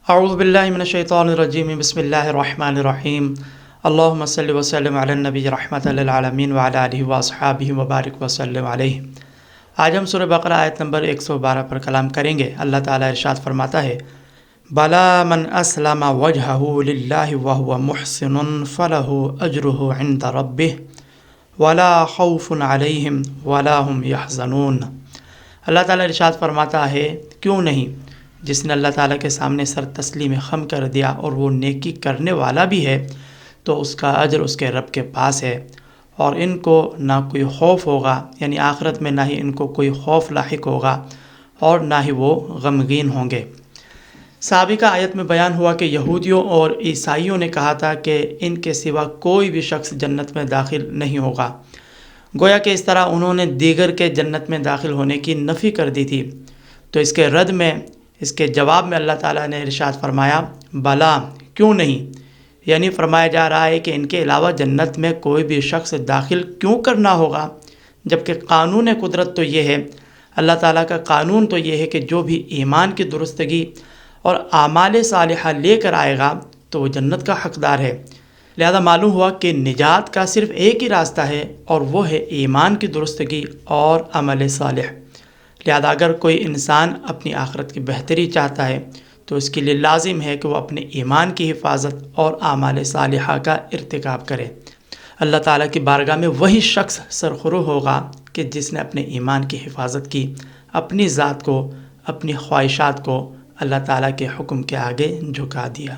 اعوذ باللہ من الشیطان الرجیم بسم اللہ الرحمن الرحیم اللہم صلی وسلم علی النبی رحمۃ للعالمین وعلی آلہ واصحابہ وبارک وسلم علیہ۔ آج ہم سورہ بقرہ آیت نمبر 112 پر کلام کریں گے۔ اللہ تعالیٰ ارشاد فرماتا ہے، بلا من اسلم وجہہ للہ وہو محسن فلہ اجرہ عند ربہ ولا خوف علیہم ولا ہم یحزنون۔ اللہ تعالیٰ ارشاد فرماتا ہے، کیوں نہیں جس نے اللہ تعالیٰ کے سامنے سر تسلیم خم کر دیا اور وہ نیکی کرنے والا بھی ہے تو اس کا اجر اس کے رب کے پاس ہے، اور ان کو نہ کوئی خوف ہوگا، یعنی آخرت میں نہ ہی ان کو کوئی خوف لاحق ہوگا اور نہ ہی وہ غمگین ہوں گے۔ سابقہ آیت میں بیان ہوا کہ یہودیوں اور عیسائیوں نے کہا تھا کہ ان کے سوا کوئی بھی شخص جنت میں داخل نہیں ہوگا، گویا کہ اس طرح انہوں نے دیگر کے جنت میں داخل ہونے کی نفی کر دی تھی۔ تو اس کے رد میں، اس کے جواب میں اللہ تعالیٰ نے ارشاد فرمایا، بلا، کیوں نہیں، یعنی فرمایا جا رہا ہے کہ ان کے علاوہ جنت میں کوئی بھی شخص داخل کیوں کرنا ہوگا، جبکہ قانون قدرت تو یہ ہے، اللہ تعالیٰ کا قانون تو یہ ہے کہ جو بھی ایمان کی درستگی اور اعمال صالحہ لے کر آئے گا تو وہ جنت کا حقدار ہے۔ لہذا معلوم ہوا کہ نجات کا صرف ایک ہی راستہ ہے، اور وہ ہے ایمان کی درستگی اور عمل صالح۔ لہذا اگر کوئی انسان اپنی آخرت کی بہتری چاہتا ہے تو اس کے لیے لازم ہے کہ وہ اپنے ایمان کی حفاظت اور اعمال صالحہ کا ارتکاب کرے۔ اللہ تعالیٰ کی بارگاہ میں وہی شخص سرخرو ہوگا کہ جس نے اپنے ایمان کی حفاظت کی، اپنی ذات کو، اپنی خواہشات کو اللہ تعالیٰ کے حکم کے آگے جھکا دیا۔